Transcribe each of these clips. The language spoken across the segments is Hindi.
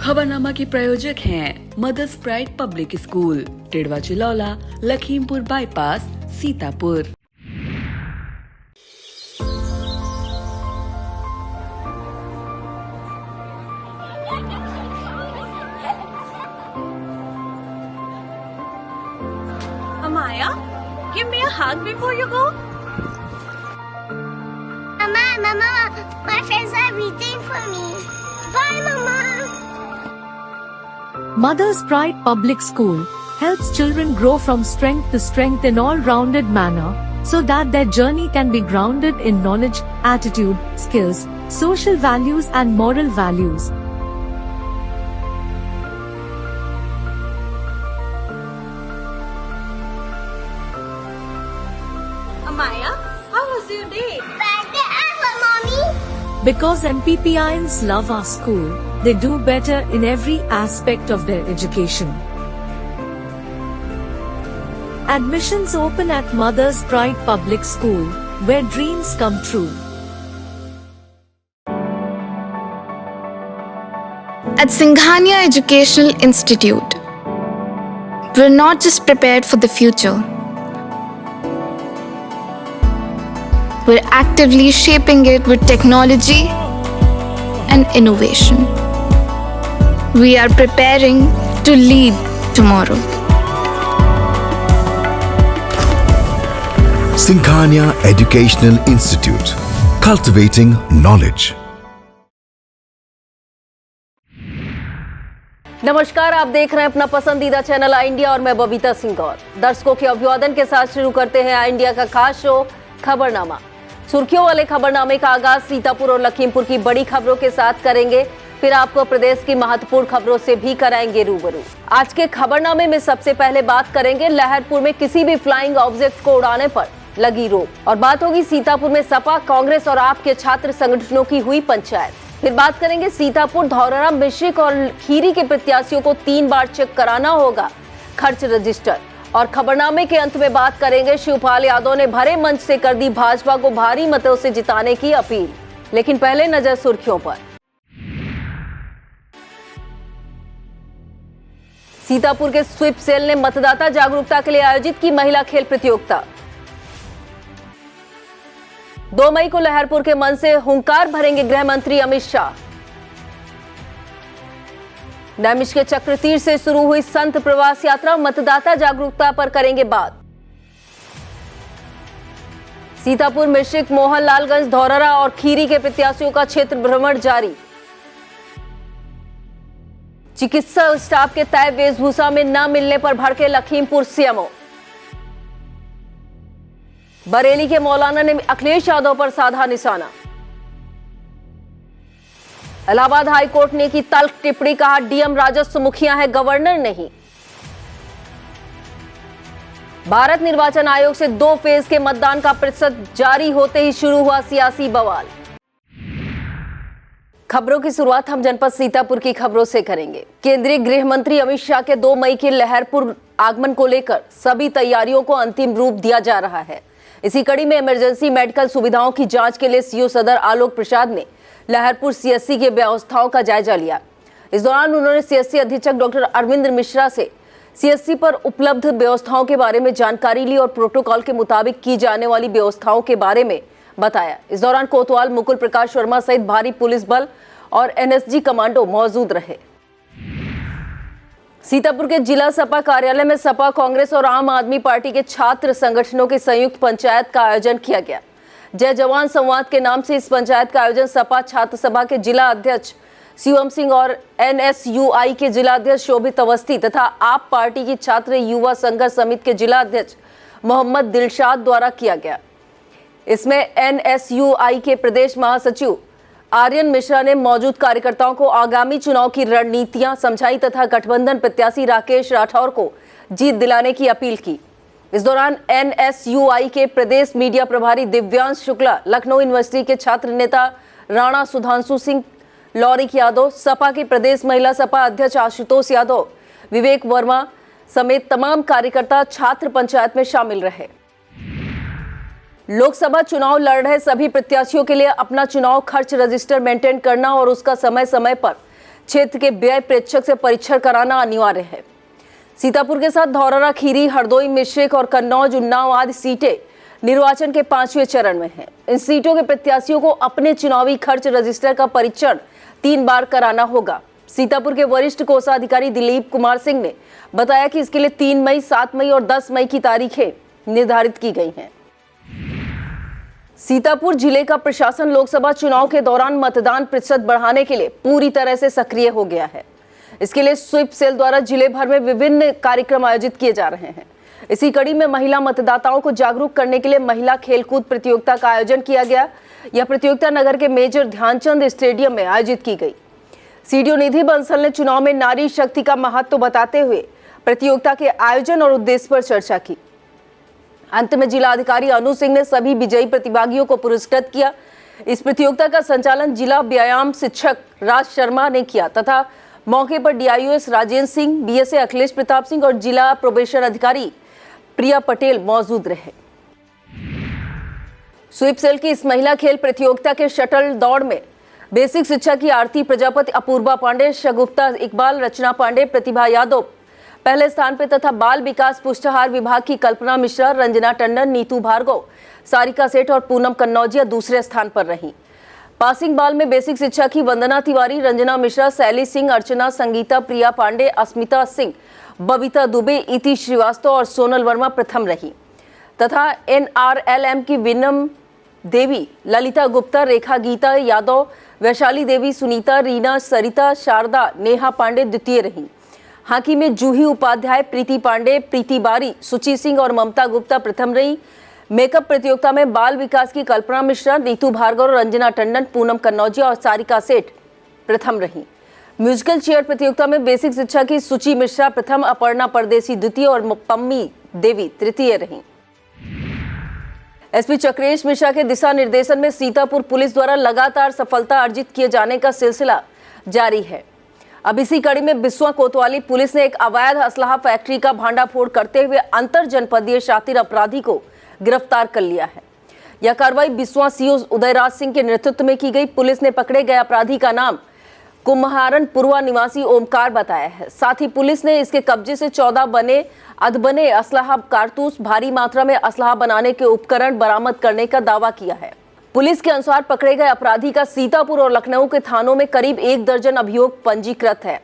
खबरनामा के प्रायोजक हैं mother's pride public school, Tidwa Chilaula, Lakhimpur bypass, Sitapur. Amaya, give me a hug before you go. Mama, my friends are waiting for me. Bye, Mama. Mother's Pride Public School helps children grow from strength to strength in all-rounded manner, so that their journey can be grounded in knowledge, attitude, skills, social values and moral values. Amaya, how was your day? Better ever, Mommy. Because MPPIans love our school, they do better in every aspect of their education. Admissions open at Mother's Pride Public School, where dreams come true. At Singhania Educational Institute, we're not just prepared for the future, we're actively shaping it with technology and innovation. We are preparing to lead tomorrow. Singhania Educational Institute, cultivating knowledge. नमस्कार, आप देख रहे हैं अपना पसंदीदा चैनल आई इंडिया और मैं बबीता सिंह। और दर्शकों के अभिवादन के साथ शुरू करते हैं आई इंडिया का खास शो खबरनामा। सुर्खियों वाले खबरनामे का आगाज सीतापुर और लखीमपुर की बड़ी खबरों के साथ करेंगे, फिर आपको प्रदेश की महत्वपूर्ण खबरों से भी कराएंगे रूबरू। आज के खबरनामे में सबसे पहले बात करेंगे लहरपुर में किसी भी फ्लाइंग ऑब्जेक्ट को उड़ाने पर लगी रोक, और बात होगी सीतापुर में सपा, कांग्रेस और आप के छात्र संगठनों की हुई पंचायत। फिर बात करेंगे सीतापुर, धौरहरा, मिश्रिक और खीरी के प्रत्याशियों को 3 बार चेक कराना होगा खर्च रजिस्टर। और खबरनामे के अंत में बात करेंगे शिवपाल यादव ने भरे मंच से कर दी भाजपा को भारी मतों से जिताने की अपील। लेकिन पहले नजर सुर्खियों पर। सीतापुर के स्वीप सेल ने मतदाता जागरूकता के लिए आयोजित की महिला खेल प्रतियोगिता। 2 मई को लहरपुर के मन से हुंकार भरेंगे गृह मंत्री अमित शाह। नैमिष के चक्रतीर्थ से शुरू हुई संत प्रवास यात्रा, मतदाता जागरूकता पर करेंगे बात। सीतापुर, मिश्रिक, मोहनलालगंज, धौरहरा और खीरी के प्रत्याशियों का क्षेत्र भ्रमण जारी। चिकित्सा स्टाफ के तय वेशभूषा में न मिलने पर भड़के लखीमपुर सीएमओ। बरेली के मौलाना ने अखिलेश यादव पर साधा निशाना। इलाहाबाद हाईकोर्ट ने की तल्ख टिप्पणी, कहा डीएम राजस्व मुखिया है, गवर्नर नहीं। भारत निर्वाचन आयोग से 2 फेज के मतदान का प्रतिशत जारी होते ही शुरू हुआ सियासी बवाल। खबरों की शुरुआत हम जनपद सीतापुर की खबरों से करेंगे। केंद्रीय गृह मंत्री अमित शाह के 2 मई के लहरपुर आगमन को लेकर सभी तैयारियों को अंतिम रूप दिया जा रहा है। इसी कड़ी में इमरजेंसी मेडिकल सुविधाओं की जांच के लिए सीओ सदर आलोक प्रसाद ने लहरपुर सीएससी के व्यवस्थाओं का जायजा लिया। इस दौरान उन्होंने सीएससी अधीक्षक डॉक्टर अरविंद मिश्रा से सीएससी पर उपलब्ध व्यवस्थाओं के बारे में जानकारी ली और प्रोटोकॉल के मुताबिक की जाने वाली व्यवस्थाओं के बारे में बताया। इस दौरान कोतवाल मुकुल प्रकाश वर्मा सहित भारी पुलिस बल और एनएसजी कमांडो मौजूद रहे। सीतापुर के जिला सपा कार्यालय में सपा, कांग्रेस और आम आदमी पार्टी के छात्र संगठनों की संयुक्त पंचायत का आयोजन किया गया। जय जवान संवाद के नाम से इस पंचायत का आयोजन सपा छात्र सभा के जिला अध्यक्ष शिवम सिंह और एनएसयूआई के जिला अध्यक्ष शोभित अवस्थी तथा आप पार्टी की छात्र युवा संघर्ष समिति के जिला अध्यक्ष मोहम्मद दिलशाद द्वारा किया गया। इसमें एनएसयूआई के प्रदेश महासचिव आर्यन मिश्रा ने मौजूद कार्यकर्ताओं को आगामी चुनाव की रणनीतियां समझाई तथा गठबंधन प्रत्याशी राकेश राठौर को जीत दिलाने की अपील की। इस दौरान एनएसयूआई के प्रदेश मीडिया प्रभारी दिव्यांश शुक्ला, लखनऊ यूनिवर्सिटी के छात्र नेता राणा सुधांशु सिंह, लौरिक यादव, सपा के प्रदेश महिला सपा अध्यक्ष आशुतोष यादव, विवेक वर्मा समेत तमाम कार्यकर्ता छात्र पंचायत में शामिल रहे। लोकसभा चुनाव लड़ रहे सभी प्रत्याशियों के लिए अपना चुनाव खर्च रजिस्टर मेंटेन करना और उसका समय समय पर क्षेत्र के व्यय प्रेक्षक से परीक्षण कराना अनिवार्य है। सीतापुर के साथ धौरहरा, खीरी, हरदोई, मिश्रिक और कन्नौज, उन्नाव आदि सीटें निर्वाचन के 5वें चरण में हैं। इन सीटों के प्रत्याशियों को अपने चुनावी खर्च रजिस्टर का परीक्षण 3 बार कराना होगा। सीतापुर के वरिष्ठ कोषाधिकारी दिलीप कुमार सिंह ने बताया कि इसके लिए 3 मई, 7 मई और 10 मई की तारीखें निर्धारित की गई हैं। सीतापुर जिले का प्रशासन लोकसभा चुनाव के दौरान मतदान प्रतिशत बढ़ाने के लिए पूरी तरह से सक्रिय हो गया है। इसके लिए स्वीप सेल द्वारा जिले भर में विभिन्न कार्यक्रम आयोजित किए जा रहे हैं। इसी कड़ी में महिला मतदाताओं को जागरूक करने के लिए महिला खेलकूद प्रतियोगिता का आयोजन किया गया। यह प्रतियोगिता नगर के मेजर ध्यानचंद स्टेडियम में आयोजित की गई। सीडीओ निधि बंसल ने चुनाव में नारी शक्ति का महत्व बताते हुए प्रतियोगिता के आयोजन और उद्देश्य पर चर्चा की। अंत में जिला अधिकारी अनु सिंह ने सभी विजयी प्रतिभागियों को पुरस्कृत किया। इस प्रतियोगिता का संचालन जिला व्यायाम शिक्षक राज शर्मा ने किया तथा मौके पर डीआईओएस राजेंद्र सिंह, बीएसए अखिलेश प्रताप सिंह और जिला प्रोबेशन अधिकारी प्रिया पटेल मौजूद रहे। स्वीप सेल की इस महिला खेल प्रतियोगिता के शटल दौड़ में बेसिक शिक्षा की आरती प्रजापति, अपूर्वा पांडे, शगुफ्ता इकबाल, रचना पांडे, प्रतिभा यादव पहले स्थान पर तथा बाल विकास पुष्टाहार विभाग की कल्पना मिश्रा, रंजना टंडन, नीतू भार्गव, सारिका सेठ और पूनम कन्नौजिया दूसरे स्थान पर रहीं। पासिंग बाल में बेसिक शिक्षा की वंदना तिवारी, रंजना मिश्रा, शैली सिंह, अर्चना, संगीता, प्रिया पांडे, अस्मिता सिंह, बबीता दुबे, इति श्रीवास्तव और सोनल वर्मा प्रथम रही तथा NRLM की विनम देवी, ललिता गुप्ता, रेखा गीता यादव, वैशाली देवी, सुनीता, रीना, सरिता, शारदा, नेहा पांडे द्वितीय रही। हॉकी में जूही उपाध्याय, प्रीति पांडे, प्रीति बारी, सुचि सिंह और ममता गुप्ता प्रथम रही। मेकअप प्रतियोगिता में बाल विकास की कल्पना मिश्रा, नीतू भार्गव, रंजना टंडन, पूनम कन्नौजिया और सारिका सेठ प्रथम रही। म्यूजिकल चेयर प्रतियोगिता में बेसिक शिक्षा की सुचि मिश्रा प्रथम, अपर्णा परदेसी द्वितीय और पम्मी देवी तृतीय रही। एसपी चक्रेश मिश्रा के दिशा निर्देशन में सीतापुर पुलिस द्वारा लगातार सफलता अर्जित किए जाने का सिलसिला जारी है। अब इसी कड़ी में बिस्वा कोतवाली पुलिस ने एक अवैध असलाहा फैक्ट्री का भांडाफोड़ करते हुए अंतर जनपदीय शातिर अपराधी को गिरफ्तार कर लिया है। यह कार्रवाई बिस्वा सीओ उदयराज सिंह के नेतृत्व में की गई। पुलिस ने पकड़े गए अपराधी का नाम कुम्हारन पुरवा निवासी ओमकार बताया है। साथ ही पुलिस ने इसके कब्जे से 14 अधबने असलाहा कारतूस, भारी मात्रा में असलाहा बनाने के उपकरण बरामद करने का दावा किया है। पुलिस के अनुसार पकड़े गए अपराधी का सीतापुर और लखनऊ के थानों में करीब 1 दर्जन अभियोग पंजीकृत है।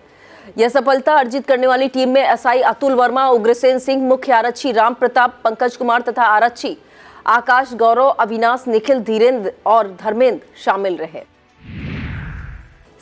यह सफलता अर्जित करने वाली टीम में एसआई अतुल वर्मा, उग्रसेन सिंह, मुख्य आरक्षी राम प्रताप, पंकज कुमार तथा आरक्षी आकाश, गौरव, अविनाश, निखिल, धीरेन्द्र और धर्मेंद्र शामिल रहे।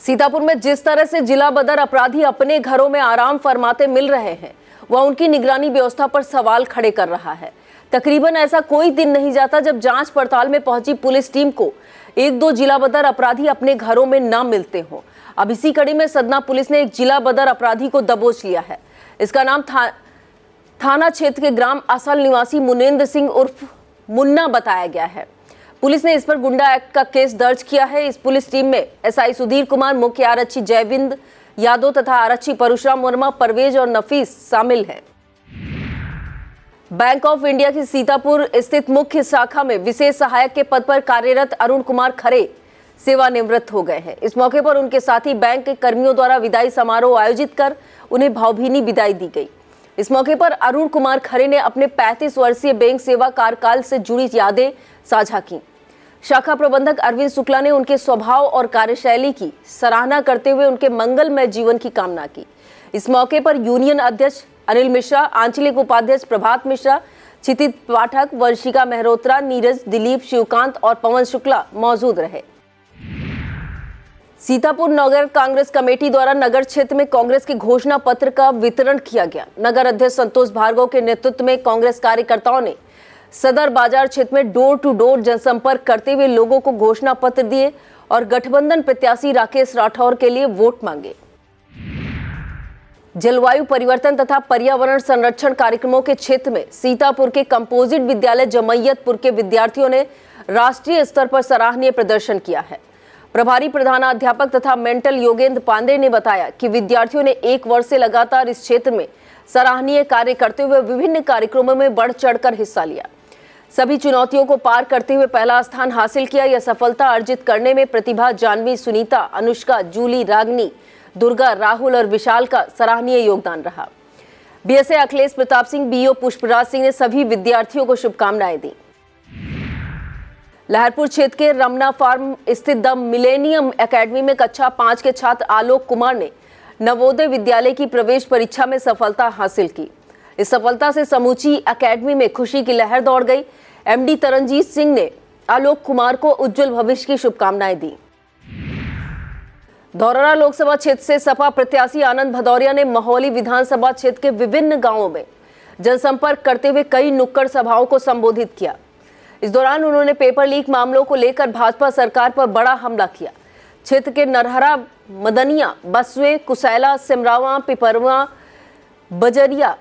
सीतापुर में जिस तरह से जिला बदर अपराधी अपने घरों में आराम फरमाते मिल रहे हैं, वह उनकी निगरानी व्यवस्था पर सवाल खड़े कर रहा है। तकरीबन ऐसा कोई दिन नहीं जाता जब जांच पड़ताल में पहुंची पुलिस टीम को 1-2 जिला बदर अपराधी अपने घरों में न मिलते हों। अब इसी कड़ी में सदना पुलिस ने एक जिला बदर अपराधी को दबोच लिया है। इसका नाम थाना क्षेत्र के ग्राम असल निवासी मुनेंद्र सिंह उर्फ मुन्ना बताया गया है। पुलिस ने इस पर गुंडा एक्ट का केस दर्ज किया है। इस पुलिस टीम में एसआई सुधीर कुमार, मुख्य आरक्षी जयविंद यादव तथा आरक्षी परशुराम वर्मा, परवेज और नफीस शामिल हैं। बैंक ऑफ इंडिया की सीतापुर स्थित मुख्य शाखा में विशेष सहायक के पद पर कार्यरत अरुण कुमार खरे सेवानिवृत्त हो गए हैं। इस मौके पर उनके साथी बैंक के कर्मियों द्वारा विदाई समारोह आयोजित कर उन्हें भावभीनी विदाई दी गई। इस मौके पर अरुण कुमार खरे ने अपने 35 वर्षीय बैंक सेवा कार्यकाल से जुड़ी यादें साझा की। शाखा प्रबंधक अरविंद शुक्ला ने उनके स्वभाव और कार्यशैली की सराहना करते हुए उनके मंगलमय जीवन की कामना की। इस मौके पर यूनियन अध्यक्ष अनिल मिश्रा, आंचलिक उपाध्यक्ष प्रभात मिश्रा, क्षितिज पाठक, वर्षिका मेहरोत्रा, नीरज, दिलीप, शिवकांत और पवन शुक्ला मौजूद रहे। सीतापुर नगर कांग्रेस कमेटी द्वारा नगर क्षेत्र में कांग्रेस के घोषणा पत्र का वितरण किया गया। नगर अध्यक्ष संतोष भार्गव के नेतृत्व में कांग्रेस कार्यकर्ताओं ने सदर बाजार क्षेत्र में डोर टू डोर जनसंपर्क करते हुए लोगों को घोषणा पत्र दिए और गठबंधन प्रत्याशी राकेश राठौर के लिए वोट मांगे। जलवायु परिवर्तन तथा पर्यावरण संरक्षण कार्यक्रमों के क्षेत्र में सीतापुर के कंपोजिट विद्यालय जमैयतपुर के विद्यार्थियों ने राष्ट्रीय स्तर पर सराहनीय प्रदर्शन किया है। प्रभारी प्रधानाध्यापक तथा मेंटल योगेंद्र पांडे ने बताया कि विद्यार्थियों ने 1 वर्ष से लगातार इस क्षेत्र में सराहनीय कार्य करते हुए विभिन्न कार्यक्रमों में बढ़ चढ़कर हिस्सा लिया। सभी चुनौतियों को पार करते हुए पहला स्थान हासिल किया। यह सफलता अर्जित करने में प्रतिभा, जानवी, सुनीता, अनुष्का, जूली, रागनी, दुर्गा, राहुल और विशाल का सराहनीय योगदान रहा। बीएसए अखिलेश प्रताप सिंह, बीओ पुष्पराज सिंह ने सभी विद्यार्थियों को शुभकामनाएं दी। लहरपुर क्षेत्र के रमना फार्म स्थित द मिलेनियम एकेडमी में कक्षा 5 के छात्र आलोक कुमार ने नवोदय विद्यालय की प्रवेश परीक्षा में सफलता हासिल की। इस सफलता से समूची एकेडमी में खुशी की लहर दौड़ गई। एमडी तरनजीत सिंह ने आलोक कुमार को उज्जवल भविष्य की शुभकामनाएं दी। धौरहरा लोकसभा क्षेत्र से सपा प्रत्याशी आनंद भदौरिया ने महोली विधानसभा क्षेत्र के विभिन्न गांवों में जनसंपर्क करते हुए कई नुक्कड़ सभाओं को संबोधित किया। इस दौरान उन्होंने पेपर लीक मामलों को लेकर भाजपा सरकार पर बड़ा हमला किया। क्षेत्र के नरहरा, मदनिया, बसवे, कुसैला, सिमरावा, पिपरवा, बजरिया,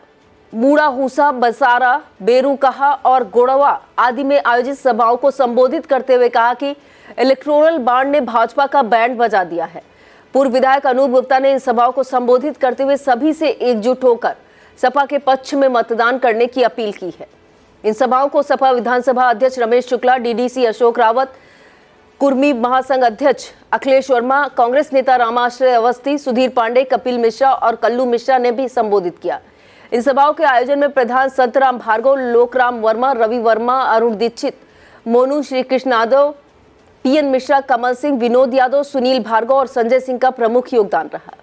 मूड़ा, हुसा, बसारा, बेरूकहा और गोड़वा आदि में आयोजित सभाओं को संबोधित करते हुए कहा कि इलेक्टोरल बॉन्ड ने भाजपा का बैंड बजा दिया है। पूर्व विधायक अनूप गुप्ता ने इन सभाओं को संबोधित करते हुए सभी से एकजुट होकर सपा के पक्ष में मतदान करने की अपील की है। इन सभाओं को सपा विधानसभा अध्यक्ष रमेश शुक्ला, डीडीसी अशोक रावत, कुर्मी महासंघ अध्यक्ष अखिलेश वर्मा, कांग्रेस नेता रामाश्रय अवस्थी, सुधीर पांडे, कपिल मिश्रा और कल्लू मिश्रा ने भी संबोधित किया। इन सभाओं के आयोजन में प्रधान संतराम भार्गव, लोकराम वर्मा, रवि वर्मा, अरुण दीक्षित, मोनू श्रीकृष्ण यादव, पीएन मिश्रा, कमल सिंह, विनोद यादव, सुनील भार्गव और संजय सिंह का प्रमुख योगदान रहा।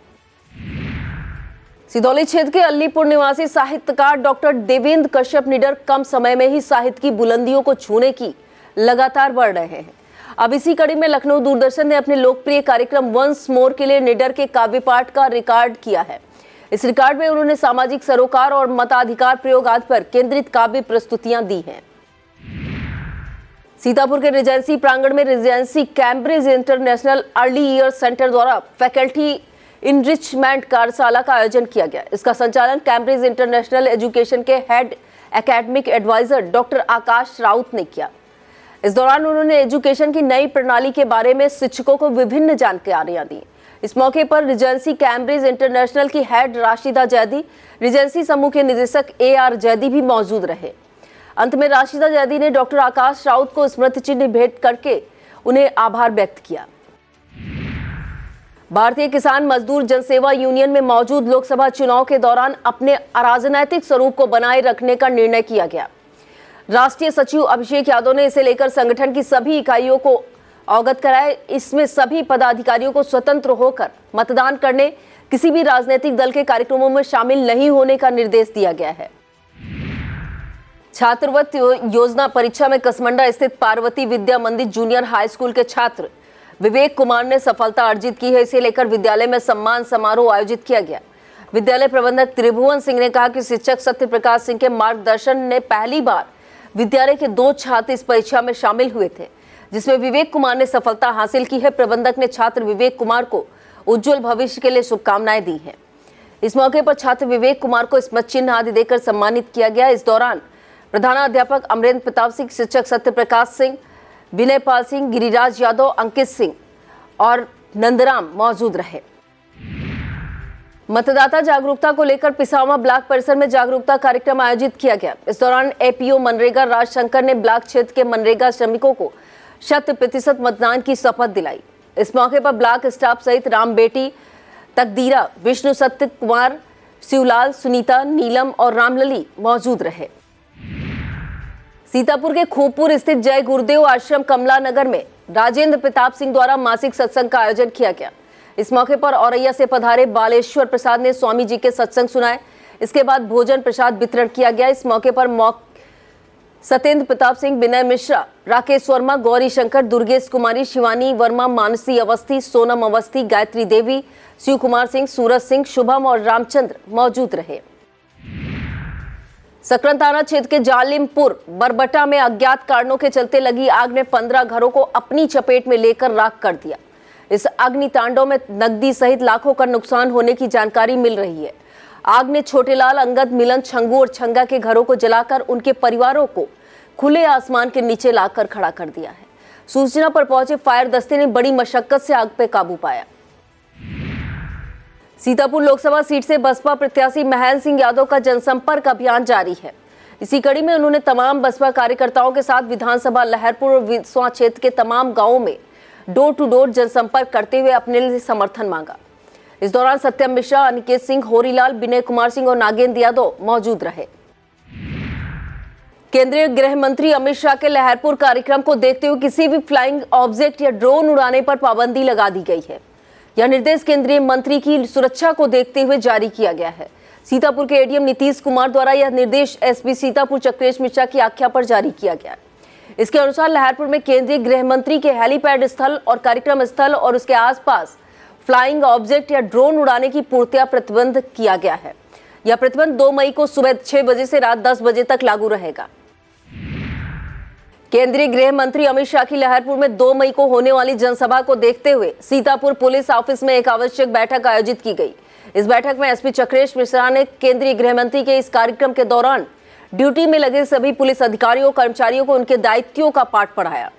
सिदौली क्षेत्र के अलीपुर निवासी साहित्यकार डॉक्टर देवेंद्र कश्यप निडर कम समय में ही साहित्य की बुलंदियों को छूने की लगातार बढ़ रहे हैं। अब इसी कड़ी में लखनऊ दूरदर्शन ने अपने लोकप्रिय कार्यक्रम वंस मोर के लिए निडर के काव्य पाठ का रिकॉर्ड किया है। इस रिकॉर्ड में उन्होंने सामाजिक सरोकार और मताधिकार प्रयोग आदि पर केंद्रित काव्य प्रस्तुतियां दी हैं। सीतापुर के रिजेंसी प्रांगण में Regency Cambridge international early year centre द्वारा फैकल्टी इनरिचमेंट कार्यशाला का आयोजन किया गया। इसका संचालन कैम्ब्रिज इंटरनेशनल एजुकेशन के हेड एकेडमिक एडवाइजर डॉक्टर आकाश राउत ने किया। इस दौरान उन्होंने एजुकेशन की नई प्रणाली के बारे में शिक्षकों को विभिन्न जानकारियां दी। इस मौके पर रिजेंसी कैम्ब्रिज इंटरनेशनल की हेड राशिदा जैदी, रिजेंसी समूह के निदेशक AR जैदी भी मौजूद रहे। अंत में राशिदा जैदी ने डॉक्टर आकाश राउत को स्मृति चिन्ह भेंट करके उन्हें आभार व्यक्त किया। भारतीय किसान मजदूर जनसेवा यूनियन में मौजूद लोकसभा चुनाव के दौरान अपने अराजनैतिक स्वरूप को बनाए रखने का निर्णय किया गया। राष्ट्रीय सचिव अभिषेक यादव ने इसे लेकर संगठन की सभी इकाइयों को अवगत कराया। इसमें सभी पदाधिकारियों को स्वतंत्र होकर मतदान करने, किसी भी राजनीतिक दल के कार्यक्रमों में शामिल नहीं होने का निर्देश दिया गया है। छात्रवृत्ति योजना परीक्षा में कसमंडा स्थित पार्वती विद्या मंदिर जूनियर हाई स्कूल के छात्र विवेक कुमार ने सफलता अर्जित की है। इसे लेकर विद्यालय में सम्मान समारोह आयोजित किया गया। विद्यालय प्रबंधक त्रिभुवन सिंह ने कहा कि शिक्षक सत्य प्रकाश सिंह के मार्गदर्शन ने पहली बार विद्यालय के 2 छात्र इस परीक्षा में शामिल हुए थे, जिसमें विवेक कुमार ने सफलता हासिल की है। प्रबंधक ने छात्र विवेक कुमार को उज्जवल भविष्य के लिए शुभकामनाएं दी हैं। इस मौके पर छात्र विवेक कुमार को स्मृति चिन्ह आदि देकर सम्मानित किया गया। इस दौरान प्रधानाध्यापक अमरेंद्र प्रताप सिंह, शिक्षक सत्य प्रकाश सिंह, विनय पाल सिंह, गिरिराज यादव, अंकित सिंह और नंदराम मौजूद रहे। मतदाता जागरूकता को लेकर पिसावा ब्लॉक परिसर में जागरूकता कार्यक्रम आयोजित किया गया। इस दौरान APO मनरेगा राजशंकर ने ब्लॉक क्षेत्र के मनरेगा श्रमिकों को 100% मतदान की शपथ दिलाई। इस मौके पर ब्लॉक स्टाफ सहित राम बेटी, तकदीरा, विष्णु सत्य कुमार, शिवलाल, सुनीता, नीलम और रामलली मौजूद रहे। सीतापुर के खूबपुर स्थित जय गुरुदेव आश्रम कमला नगर में राजेंद्र प्रताप सिंह द्वारा मासिक सत्संग का आयोजन किया गया। इस मौके पर औरैया से पधारे बालेश्वर प्रसाद ने स्वामी जी के सत्संग सुनाए। इसके बाद भोजन प्रसाद वितरण किया गया। इस मौके पर सत्येंद्र प्रताप सिंह, विनय मिश्रा, राकेश वर्मा, गौरी शंकर, दुर्गेश कुमारी, शिवानी वर्मा, मानसी अवस्थी, सोनम अवस्थी, गायत्री देवी, शिव कुमार सिंह, सूरज सिंह, शुभम और रामचंद्र मौजूद रहे। सकरन थाना क्षेत्र के जालिमपुर बरबटा में अज्ञात कारणों के चलते लगी आग ने 15 घरों को अपनी चपेट में लेकर राख कर दिया। इस अग्नि तांडव में नकदी सहित लाखों का नुकसान होने की जानकारी मिल रही है। आग ने छोटेलाल, अंगद, मिलन, छंगू और छंगा के घरों को जलाकर उनके परिवारों को खुले आसमान के नीचे लाकर खड़ा कर दिया है। सूचना पर पहुंचे फायर दस्ते ने बड़ी मशक्कत से आग पर काबू पाया। सीतापुर लोकसभा सीट से बसपा प्रत्याशी महेंद्र सिंह यादव का जनसंपर्क अभियान जारी है। इसी कड़ी में उन्होंने तमाम बसपा कार्यकर्ताओं के साथ विधानसभा लहरपुर और विसवा क्षेत्र के तमाम गांवों में डोर टू डोर जनसंपर्क करते हुए अपने लिए समर्थन मांगा। इस दौरान सत्यम मिश्रा, अनिकेत सिंह, होरीलाल, विनय कुमार सिंह और नागेंद्र यादव मौजूद रहे। केंद्रीय गृह मंत्री अमित शाह के लहरपुर कार्यक्रम को देखते हुए किसी भी फ्लाइंग ऑब्जेक्ट या ड्रोन उड़ाने पर पाबंदी लगा दी गई है। यह निर्देश केंद्रीय मंत्री की सुरक्षा को देखते हुए जारी किया गया है। सीतापुर के एडीएम नीतीश कुमार द्वारा यह निर्देश एसपी सीतापुर चक्रेश मिश्रा की आज्ञा पर जारी किया गया। इसके अनुसार लहरपुर में केंद्रीय गृह मंत्री के हेलीपैड स्थल और कार्यक्रम स्थल और उसके आसपास फ्लाइंग ऑब्जेक्ट या ड्रोन उड़ाने की पूर्णतः प्रतिबंध किया गया है। यह प्रतिबंध 2 मई को सुबह 6 बजे से रात 10 बजे तक लागू रहेगा। केंद्रीय गृह मंत्री अमित शाह की लहरपुर में 2 मई को होने वाली जनसभा को देखते हुए सीतापुर पुलिस ऑफिस में एक आवश्यक बैठक आयोजित की गई। इस बैठक में एसपी चक्रेश मिश्रा ने केंद्रीय गृह मंत्री के इस कार्यक्रम के दौरान ड्यूटी में लगे सभी पुलिस अधिकारियों कर्मचारियों को उनके दायित्वों का पाठ पढ़ाया।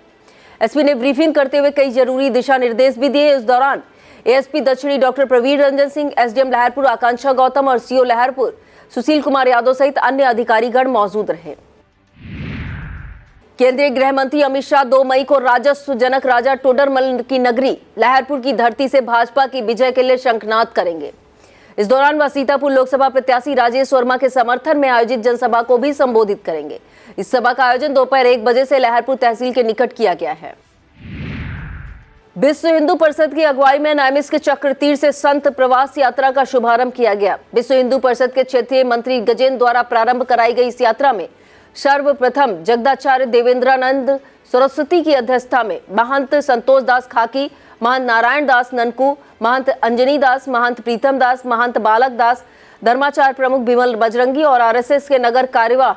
एसपी ने ब्रीफिंग करते हुए कई जरूरी दिशा निर्देश भी दिए। इस दौरान एएसपी दक्षिणी डॉक्टर प्रवीण रंजन सिंह, एसडीएम लहरपुर आकांक्षा गौतम और सीओ लहरपुर सुशील कुमार यादव सहित अन्य अधिकारीगण मौजूद रहे। केंद्रीय गृह मंत्री अमित शाह 2 मई को राजस्व जनक राजा टोडरमल की नगरी लहरपुर की धरती से भाजपा की विजय के लिए शंखनाद करेंगे। इस दौरान वह सीतापुर लोकसभा प्रत्याशी राजेश वर्मा के समर्थन में आयोजित जनसभा को भी संबोधित करेंगे। इस सभा का आयोजन दोपहर 1 बजे से लहरपुर तहसील के निकट किया गया है। विश्व हिंदू परिषद की अगुवाई में नैमिष के चक्रतीर्थ से संत प्रवास यात्रा का शुभारंभ किया गया। विश्व हिंदू परिषद के क्षेत्रीय मंत्री गजेंद्र द्वारा प्रारंभ कराई गई इस यात्रा में सर्वप्रथम जगदाचार्य देवेंद्रानंद सरस्वती की अध्यक्षता में महंत संतोष दास खाकी, महंत नारायण दास ननकू, महंत अंजनी दास, महंत प्रीतम दास, महंत बालक दास, धर्माचार्य प्रमुख विमल बजरंगी और आरएसएस के नगर कार्यवाह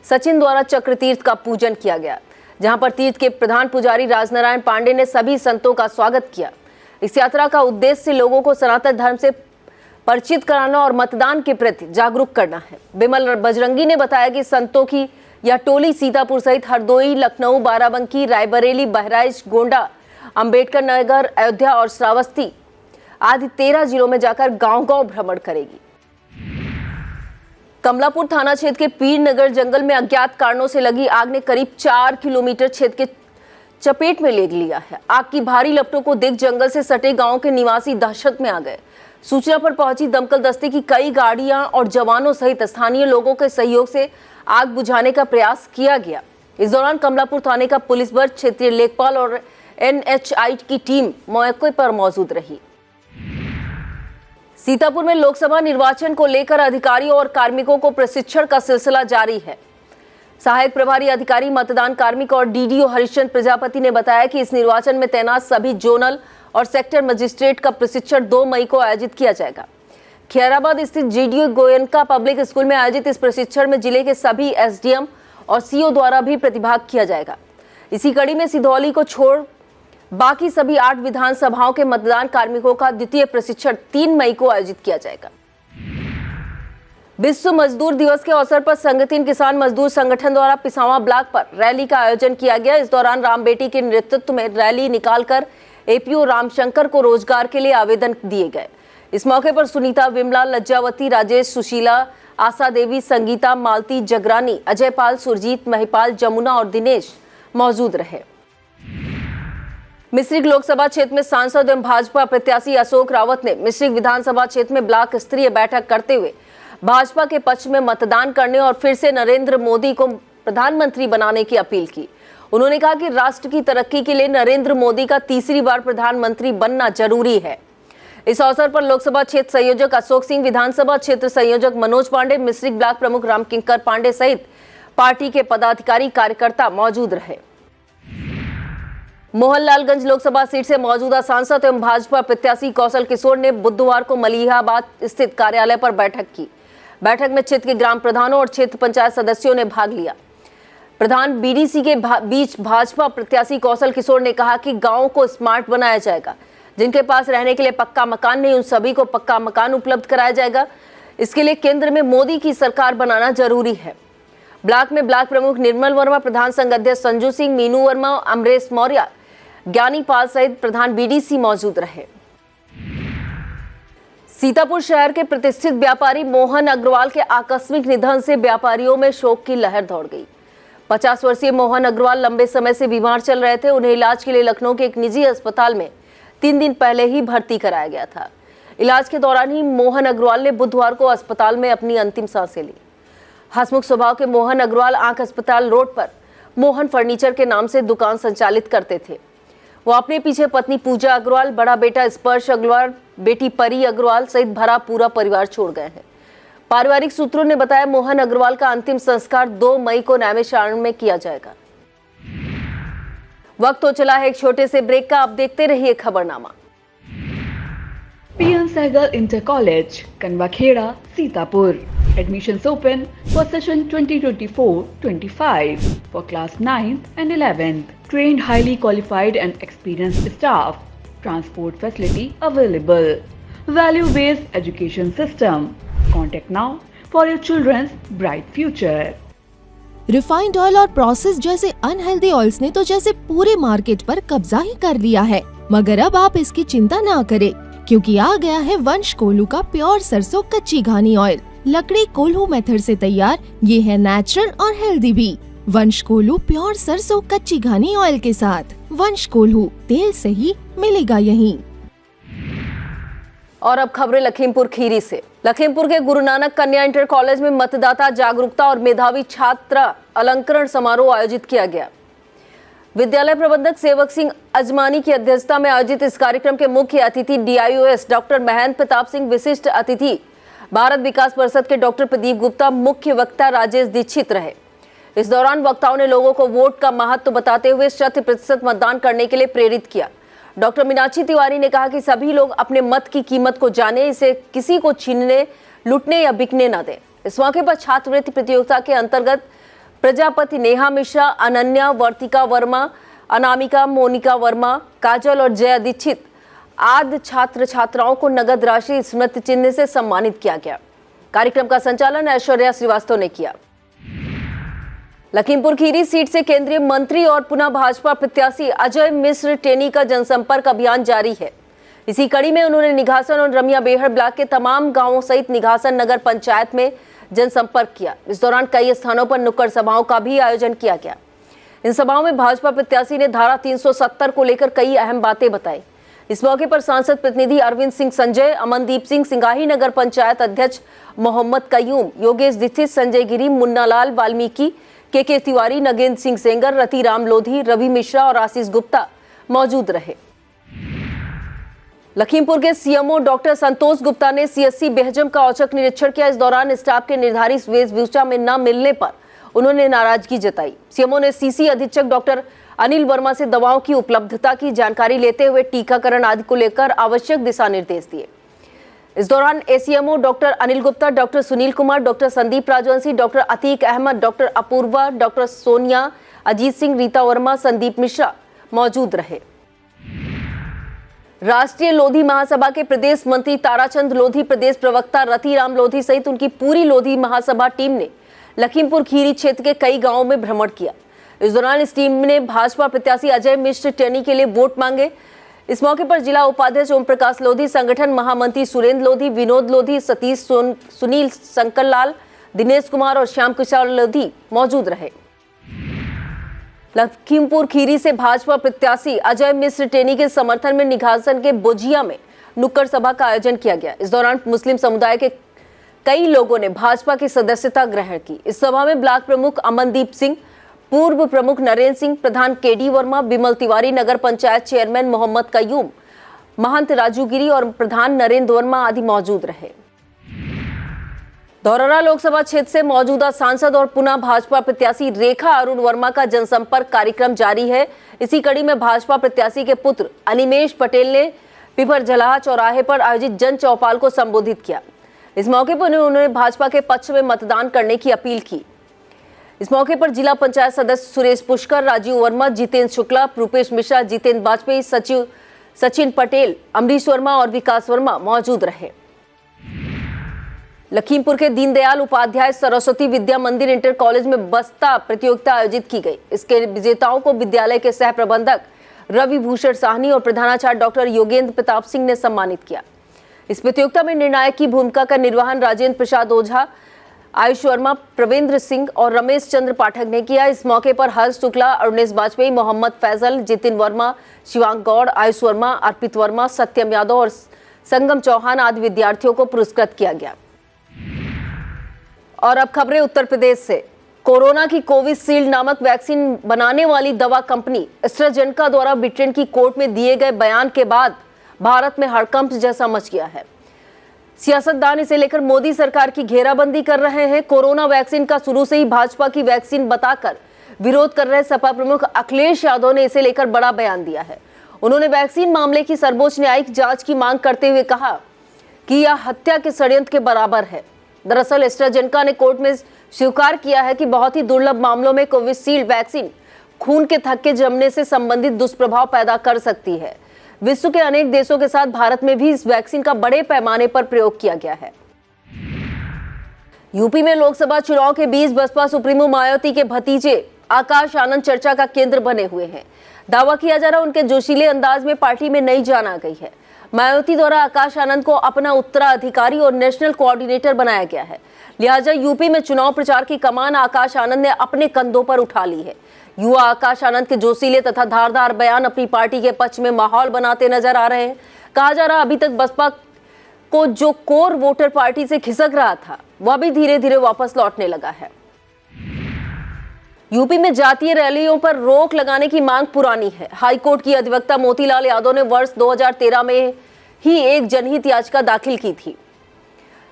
सचिन द्वारा चक्रतीर्थ का पूजन किया गया, जहां पर तीर्थ के प्रधान पुजारी राजनारायण पांडे ने सभी संतों का स्वागत किया। इस यात्रा का उद्देश्य लोगों को सनातन धर्म से परिचित कराना और मतदान के प्रति जागरूक करना है। विमल बजरंगी ने बताया कि संतों की यह टोली सीतापुर सहित हरदोई, लखनऊ, बाराबंकी, रायबरेली, बहराइच, गोंडा, अंबेडकर नगर, अयोध्या और श्रावस्ती आदि 13 जिलों में जाकर गांव-गांव भ्रमण करेगी। कमलापुर थाना क्षेत्र के पीर नगर जंगल में अज्ञात कारणों से लगी आग ने करीब 4 किलोमीटर क्षेत्र के चपेट में ले लिया है। आग की भारी लपटों को देख जंगल से सटे गांव के निवासी दहशत में आ गए। सूचना पर पहुंची दमकल दस्ते की कई गाड़ियां और जवानों सहित स्थानीय लोगों के सहयोग से आग बुझाने का प्रयास किया गया। इस दौरान कमलापुर थाने का पुलिस बल, क्षेत्रीय लेखपाल और एनएचआई की टीम मौके पर मौजूद रही। सीतापुर में लोकसभा निर्वाचन को लेकर अधिकारियों और कार्मिकों को प्रशिक्षण का सिलसिला जारी है। सहायक प्रभारी अधिकारी, मतदान कार्मिक और डीडीओ हरिश्चंद्र प्रजापति ने बताया कि इस निर्वाचन में तैनात सभी जोनल और सेक्टर मजिस्ट्रेट का प्रशिक्षण 2 मई को आयोजित किया जाएगा। खैराबाद स्थित जीडीओ गोयनका पब्लिक स्कूल में आयोजित इस प्रशिक्षण में जिले के सभी एसडीएम और सीओ द्वारा भी प्रतिभाग किया जाएगा। इसी कड़ी में सिधौली को छोड़ बाकी सभी 8 विधानसभाओं के मतदान कार्मिकों का द्वितीय प्रशिक्षण 3 मई को आयोजित किया जाएगा। विश्व मजदूर दिवस के अवसर पर संगठन किसान मजदूर संगठन द्वारा पिसावा ब्लॉक पर रैली का आयोजन किया गया। इस दौरान रामबेटी के नेतृत्व में रैली निकालकर एपीओ रामशंकर को रोजगार के लिए आवेदन दिए गए। इस मौके पर सुनीता, विमला, लज्जावती, राजेश, सुशीला, आशा देवी, संगीता, मालती, जगरानी, अजय पाल, सुरजीत, महिपाल, जमुना और दिनेश मौजूद रहे। मिश्रिक लोकसभा क्षेत्र में सांसद एवं भाजपा प्रत्याशी अशोक रावत ने मिश्रिक विधानसभा क्षेत्र में ब्लॉक स्तरीय बैठक करते हुए भाजपा के पक्ष में मतदान करने और फिर से नरेंद्र मोदी को प्रधानमंत्री बनाने की अपील की। उन्होंने कहा कि राष्ट्र की तरक्की के लिए नरेंद्र मोदी का तीसरी बार प्रधानमंत्री बनना जरूरी है। इस अवसर पर लोकसभा क्षेत्र संयोजक अशोक सिंह, विधानसभा क्षेत्र संयोजक मनोज पांडे, मिश्रिक ब्लॉक प्रमुख रामकिंकर पांडे सहित पार्टी के पदाधिकारी कार्यकर्ता मौजूद रहे। मोहनलालगंज लोकसभा सीट से मौजूदा सांसद एवं भाजपा प्रत्याशी कौशल किशोर ने बुधवार को मलिहाबाद स्थित कार्यालय पर बैठक की। बैठक में क्षेत्र के ग्राम प्रधानों और क्षेत्र पंचायत सदस्यों ने भाग लिया। प्रधान बीडीसी के बीच भाजपा प्रत्याशी कौशल किशोर ने कहा कि गांवों को स्मार्ट बनाया जाएगा। जिनके पास रहने के लिए पक्का मकान नहीं, उन सभी को पक्का मकान उपलब्ध कराया जाएगा। इसके लिए केंद्र में मोदी की सरकार बनाना जरूरी है। ब्लॉक में ब्लॉक प्रमुख निर्मल वर्मा, प्रधान संघ अध्यक्ष संजू सिंह, मीनू वर्मा, अमरेश मौर्य, ज्ञानी पाल सहित प्रधान बीडीसी मौजूद रहे। सीतापुर शहर के प्रतिष्ठित व्यापारी मोहन अग्रवाल के आकस्मिक निधन से व्यापारियों में शोक की लहर दौड़ गई। 50 वर्षीय मोहन अग्रवाल लंबे समय से बीमार चल रहे थे। उन्हें इलाज के लिए लखनऊ के एक निजी अस्पताल में 3 दिन पहले ही भर्ती कराया गया था। इलाज के दौरान ही मोहन अग्रवाल ने बुधवार को अस्पताल में अपनी अंतिम सांसें ली। हंसमुख स्वभाव के मोहन अग्रवाल आंख अस्पताल रोड पर मोहन फर्नीचर के नाम से दुकान संचालित करते थे। वो अपने पीछे पत्नी पूजा अग्रवाल, बड़ा बेटा स्पर्श अग्रवाल, बेटी परी अग्रवाल सहित भरा पूरा परिवार छोड़ गए हैं। पारिवारिक सूत्रों ने बताया मोहन अग्रवाल का अंतिम संस्कार 2 मई को नैमिषारण्य में किया जाएगा। वक्त हो चला है एक छोटे से ब्रेक का, अब देखते रहिए खबरनामा। PN Sehgal Inter College, Kanwakheda, Sitapur. Admissions open for session 2024-25 for class 9th and 11th. Trained, highly qualified and experienced staff. Transport facility available. Value-based education system. Contact now for your children's bright future. Refined oil और प्रोसेस जैसे अनहेल्दी ऑयल्स ने तो जैसे पूरे मार्केट पर कब्जा ही कर लिया है, मगर अब आप इसकी चिंता ना करें, क्योंकि आ गया है वंश कोल्हू का प्योर सरसों कच्ची घानी ऑयल। लकड़ी कोल्हू मेथड से तैयार, ये है नेचुरल और हेल्दी भी। वंश कोल्हू प्योर सरसों कच्ची घानी ऑयल के साथ। वंश कोल्हू, तेल सही मिलेगा यहीं। और अब खबरें लखीमपुर खीरी से। लखीमपुर के गुरु नानक कन्या इंटर कॉलेज में मतदाता जागरूकता और मेधावी छात्र अलंकरण समारोह आयोजित किया गया। विद्यालय प्रबंधक सेवक सिंह अजमानी की अध्यक्षता में आयोजित इस कार्यक्रम के मुख्य अतिथि DIOS डॉक्टर महेंद्र प्रताप सिंह, विशिष्ट अतिथि भारत विकास परिषद के डॉक्टर प्रदीप गुप्ता, मुख्य वक्ता राजेश दीक्षित रहे। इस दौरान वक्ताओं ने लोगों को वोट का महत्व बताते हुए 100% मतदान करने के लिए प्रेरित किया। डॉक्टर मीनाक्षी तिवारी ने कहा कि सभी लोग अपने मत की कीमत को जाने, इसे किसी को छीनने, लूटने या बिकने न दें। इस मौके पर छात्रवृत्ति प्रतियोगिता के अंतर्गत प्रजापति नेहा मिश्रा, अनन्या, वर्तिका वर्मा, अनामिका, मोनिका वर्मा, काजल और जया दीक्षित आदि छात्र छात्राओं को नगद राशि स्मृति चिन्ह से सम्मानित किया गया। कार्यक्रम का संचालन ऐश्वर्या श्रीवास्तव ने किया। लखीमपुर खीरी सीट से केंद्रीय मंत्री और पुनः भाजपा प्रत्याशी अजय मिश्र टेनी का जनसंपर्क अभियान जारी है। इसी कड़ी में उन्होंने निघासन और रमिया बेहड़ ब्लॉक के तमाम गांवों सहित निघासन नगर पंचायत में जनसंपर्क किया। इस दौरान कई स्थानों पर नुक्कड़ सभाओं का भी आयोजन किया गया। इन सभाओं में भाजपा प्रत्याशी ने धारा 370 को लेकर कई अहम बातें बताई। इस मौके पर सांसद प्रतिनिधि अरविंद सिंह संजय, अमनदीप सिंह, सिंगाही नगर पंचायत अध्यक्ष मोहम्मद कयूम, योगेश दीक्षित, संजय गिरी, मुन्नालाल वाल्मीकि, के तिवारी, नगेंद्र सिंह सेंगर, रतिराम लोधी, रवि मिश्रा और आशीष गुप्ता मौजूद रहे। लखीमपुर के CMO डॉक्टर संतोष गुप्ता ने CSC बेहजम का औचक निरीक्षण किया। इस दौरान स्टाफ के निर्धारित वेशभूषा में न मिलने पर उन्होंने नाराजगी जताई। CMO ने CC अधीक्षक डॉक्टर अनिल वर्मा से दवाओं की उपलब्धता की जानकारी लेते हुए टीकाकरण आदि को लेकर आवश्यक दिशा निर्देश दिए। इस दौरान ACMO doctor Anil Gupta, doctor Sunil Kumar, doctor Sandeep Rajvanshi, doctor Atiq Ahmed, doctor Apurva, doctor Sonia, Ajit Singh, Rita Verma, Sandeep Mishra मौजूद रहे। राष्ट्रीय लोधी महासभा के प्रदेश मंत्री ताराचंद लोधी, प्रदेश प्रवक्ता रतिराम लोधी सहित उनकी पूरी लोधी महासभा टीम ने लखीमपुर खीरी क्षेत्र के कई गांवों में भ्रमण किया। इस दौरान इस टीम ने भाजपा प्रत्याशी अजय मिश्र टेनी के लिए वोट मांगे। इस मौके पर जिला उपाध्यक्ष ओम प्रकाश लोधी, संगठन महामंत्री सुरेंद्र लोधी, विनोद लोधी, सतीश सुनील, शंकर लाल, दिनेश कुमार और श्याम किशोर लोधी मौजूद रहे। लखीमपुर खीरी से भाजपा प्रत्याशी अजय मिश्र टेनी के समर्थन में निघासन के बोजिया में नुक्कड़ सभा का आयोजन किया गया। इस दौरान मुस्लिम समुदाय के कई लोगों ने भाजपा की सदस्यता ग्रहण की। इस सभा में ब्लॉक प्रमुख अमनदीप सिंह, पूर्व प्रमुख नरेंद्र सिंह, प्रधान KD वर्मा, बिमल तिवारी, नगर पंचायत चेयरमैन मोहम्मद कयूम, महंत राजू गिरी और प्रधान नरेंद्र वर्मा आदि मौजूद रहे। धौरहरा लोकसभा क्षेत्र से मौजूदा सांसद और पुनः भाजपा प्रत्याशी रेखा अरुण वर्मा का जनसंपर्क कार्यक्रम जारी है। इसी कड़ी में भाजपा प्रत्याशी के पुत्र अनिमेश पटेल ने पिपरझलाहा चौराहे पर आयोजित जन चौपाल को संबोधित किया। इस मौके पर उन्होंने भाजपा के पक्ष में मतदान करने की अपील की। इस मौके पर जिला पंचायत सदस्य सुरेश पुष्कर, राजीव वर्मा, जितेंद्र शुक्ला, रूपेश मिश्रा, जितेंद्र वाजपेयी, सचिव सचिन पटेल, अमरीश वर्मा और विकास वर्मा मौजूद रहे। लखीमपुर के दीनदयाल उपाध्याय सरस्वती विद्या मंदिर इंटर कॉलेज में बस्ता प्रतियोगिता आयोजित की गई। इसके विजेताओं को विद्यालय के सह प्रबंधक रवि भूषण साहनी और प्रधानाचार्य डॉक्टर योगेंद्र प्रताप सिंह ने सम्मानित किया। इस प्रतियोगिता में निर्णायक की भूमिका का निर्वहन राजेंद्र प्रसाद ओझा, आयुष वर्मा, प्रवेंद्र सिंह और रमेश चंद्र पाठक ने किया। इस मौके पर हर्ष शुक्ला, अरुणेश वाजपेयी, मोहम्मद फैजल, जितिन वर्मा, शिवांग गौड़, आयुष वर्मा, अर्पित वर्मा, सत्यम यादव और संगम चौहान आदि विद्यार्थियों को पुरस्कृत किया गया। और अब खबरें उत्तर प्रदेश से। कोरोना की कोविशील्ड नामक वैक्सीन बनाने वाली दवा कंपनी एस्ट्राजेनेका द्वारा ब्रिटेन की कोर्ट में दिए गए बयान के बाद भारत में हड़कंप जैसा मच गया है। सियासतदान इसे लेकर मोदी सरकार की घेराबंदी कर रहे हैं। कोरोना वैक्सीन का शुरू से ही भाजपा की वैक्सीन बताकर विरोध कर रहे सपा प्रमुख अखिलेश यादव ने इसे लेकर बड़ा बयान दिया है। उन्होंने वैक्सीन मामले की सर्वोच्च न्यायिक जांच की मांग करते हुए कहा कि यह हत्या के षड्यंत्र के बराबर है। दरअसल एस्ट्राजेनेका ने कोर्ट में स्वीकार किया है कि बहुत ही दुर्लभ मामलों में कोविशील्ड वैक्सीन खून के थक्के जमने से संबंधित दुष्प्रभाव पैदा कर सकती है। विश्व के अनेक देशों के साथ भारत में भी इस वैक्सीन का बड़े पैमाने पर प्रयोग किया गया है। यूपी में लोकसभा चुनाव के बीच बसपा सुप्रीमो मायावती के भतीजे आकाश आनंद चर्चा का केंद्र बने हुए हैं। दावा किया जा रहा है उनके जोशीले अंदाज में पार्टी में नई जान आ गई है। मायावती द्वारा आकाश आनंद को अपना उत्तराधिकारी और नेशनल कोऑर्डिनेटर बनाया गया है। लिहाजा यूपी में चुनाव प्रचार की कमान आकाश आनंद ने अपने कंधों पर उठा ली है। युवा आकाश आनंद के जोशीले तथा धारदार बयान अपनी पार्टी के पक्ष में माहौल बनाते नजर आ रहे हैं। कहा जा रहा अभी तक बसपा को जो कोर वोटर पार्टी से खिसक रहा था वह भी धीरे धीरे वापस लौटने लगा है। यूपी में जातीय रैलियों पर रोक लगाने की मांग पुरानी है। हाईकोर्ट की अधिवक्ता मोतीलाल यादव ने वर्ष 2013 में ही एक जनहित याचिका दाखिल की थी।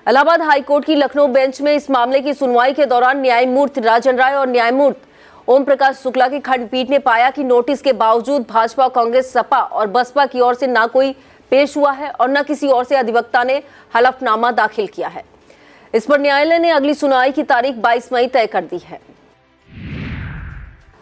इलाहाबाद हाईकोर्ट की लखनऊ बेंच में इस मामले की सुनवाई के दौरान न्यायमूर्ति राजन राय और न्यायमूर्ति ओम प्रकाश शुक्ला की खंडपीठ ने पाया कि नोटिस के बावजूद भाजपा, कांग्रेस, सपा और बसपा की ओर से ना कोई पेश हुआ है और न किसी ओर से अधिवक्ता ने हलफनामा दाखिल किया है। इस पर न्यायालय ने अगली सुनवाई की तारीख 22 मई तय कर दी है।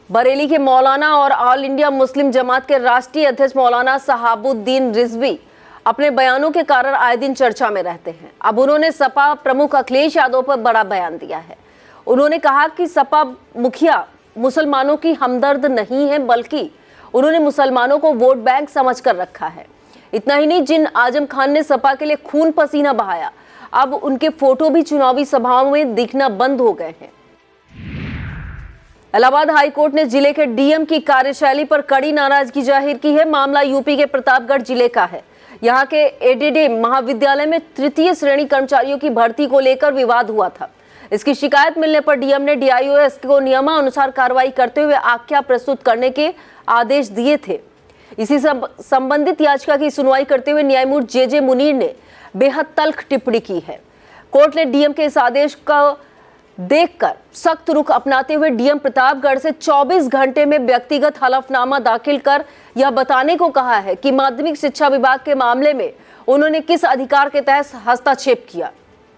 बरेली के मौलाना और ऑल इंडिया मुस्लिम जमात के राष्ट्रीय अध्यक्ष मौलाना सहाबुद्दीन रिजवी अपने बयानों के कारण आए दिन चर्चा में रहते हैं। अब उन्होंने सपा प्रमुख अखिलेश यादव पर बड़ा बयान दिया है। उन्होंने कहा कि सपा मुखिया मुसलमानों की हमदर्द नहीं है, बल्कि उन्होंने मुसलमानों को वोट बैंक समझकर रखा है। इतना ही नहीं, जिन आजम खान ने सपा के लिए खून पसीना बहाया, अब उनके फोटो भी चुनावी सभाओं में दिखना बंद हो गए हैं। इलाहाबाद हाईकोर्ट ने जिले के डीएम की कार्यशैली पर कड़ी नाराजगी जाहिर की है। मामला यूपी के प्रतापगढ़ जिले का है। यहाँ के एडीडी महाविद्यालय में तृतीय श्रेणी कर्मचारियों की भर्ती को लेकर विवाद हुआ था। इसकी शिकायत मिलने पर डीएम ने डीआईओएस को नियमानुसार कार्रवाई करते हुए आख्या प्रस्तुत करने के आदेश दिए थे। इसी संबंधित याचिका की सुनवाई करते हुए न्यायमूर्ति जेजे मुनीर ने बेहद तल्ख टिप्पणी की है। कोर्ट ने डीएम के इस आदेश का देखकर सख्त रुख अपनाते हुए डीएम प्रतापगढ़ से 24 घंटे में व्यक्तिगत हलफनामा दाखिल कर यह बताने को कहा है कि माध्यमिक शिक्षा विभाग के मामले में उन्होंने किस अधिकार के तहत हस्तक्षेप किया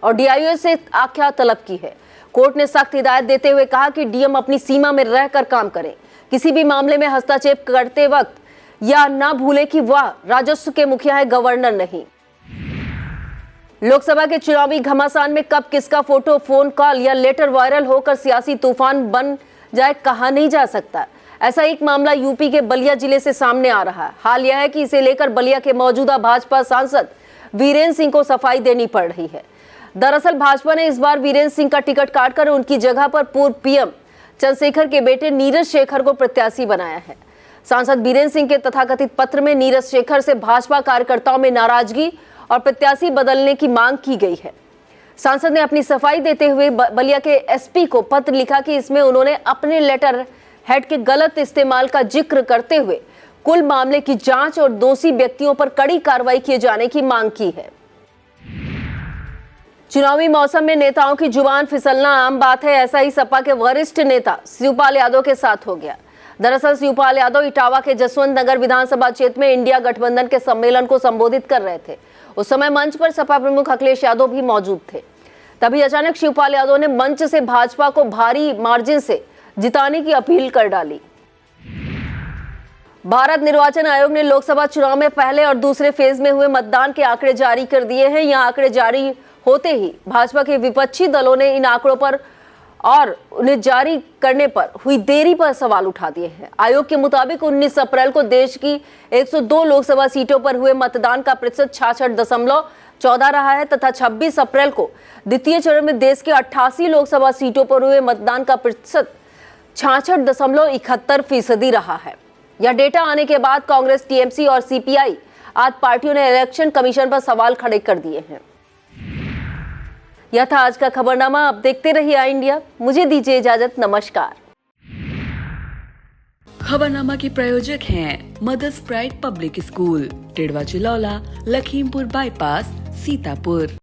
और डीआईओ से आख्या तलब की है। कोर्ट ने सख्त हिदायत देते हुए कहा कि डीएम अपनी सीमा में रहकर काम करें। किसी भी मामले में हस्तक्षेप करते वक्त या ना भूले कि वह राजस्व के मुखिया है, गवर्नर नहीं। लोकसभा के चुनावी घमासान में कब किसका फोटो, फोन कॉल या लेटर वायरल होकर सियासी तूफान बन जाए कहा नहीं जा सकता। ऐसा एक मामला यूपी के बलिया जिले से सामने आ रहा है। हाल यह है कि इसे लेकर बलिया के मौजूदा भाजपा सांसद वीरेंद्र सिंह को सफाई देनी पड़ रही है। दरअसल भाजपा ने इस बार वीरेंद्र सिंह का टिकट काटकर उनकी जगह पर पूर्व पीएम चंद्रशेखर के बेटे नीरज शेखर को प्रत्याशी बनाया है। सांसद वीरेंद्र सिंह के तथाकथित पत्र में नीरज शेखर से भाजपा कार्यकर्ताओं में नाराजगी और प्रत्याशी बदलने की मांग की गई है। सांसद ने अपनी सफाई देते हुए बलिया के एसपी को पत्र लिखा कि इसमें उन्होंने अपने लेटर हेड के गलत इस्तेमाल का जिक्र करते हुए कुल मामले की जांच और दोषी व्यक्तियों पर कड़ी कार्रवाई किए जाने की मांग की है। चुनावी मौसम में नेताओं की जुबान फिसलना आम बात है। ऐसा ही सपा के वरिष्ठ नेता शिवपाल यादव के साथ हो गया। दरअसल शिवपाल यादव इटावा के जसवंत नगर विधानसभा क्षेत्र में इंडिया गठबंधन के सम्मेलन को संबोधित कर रहे थे। उस समय मंच पर सपा प्रमुख अखिलेश यादव भी मौजूद थे। तभी अचानक शिवपाल यादव ने मंच से भाजपा को भारी मार्जिन से जिताने की अपील कर डाली। भारत निर्वाचन आयोग ने लोकसभा चुनाव में पहले और दूसरे फेज में हुए मतदान के आंकड़े जारी कर दिए हैं। यह आंकड़े जारी होते ही भाजपा के विपक्षी दलों ने इन आंकड़ों पर और उन्हें जारी करने पर हुई देरी पर सवाल उठा दिए हैं। आयोग के मुताबिक 19 अप्रैल को देश की 102 लोकसभा सीटों पर हुए मतदान का प्रतिशत 66.14 रहा है तथा 26 अप्रैल को द्वितीय चरण में देश के 88 लोकसभा सीटों पर हुए मतदान का प्रतिशत 66.71% रहा है। यह डेटा आने के बाद कांग्रेस, टीएमसी और सीपीआई आज पार्टियों ने इलेक्शन कमीशन पर सवाल खड़े कर दिए हैं। यह था आज का खबरनामा। अब देखते रहिए आई इंडिया। मुझे दीजिए इजाजत। नमस्कार। खबरनामा के प्रायोजक हैं mother's pride public school, Tidwa Chilaula, Lakhimpur bypass, Sitapur.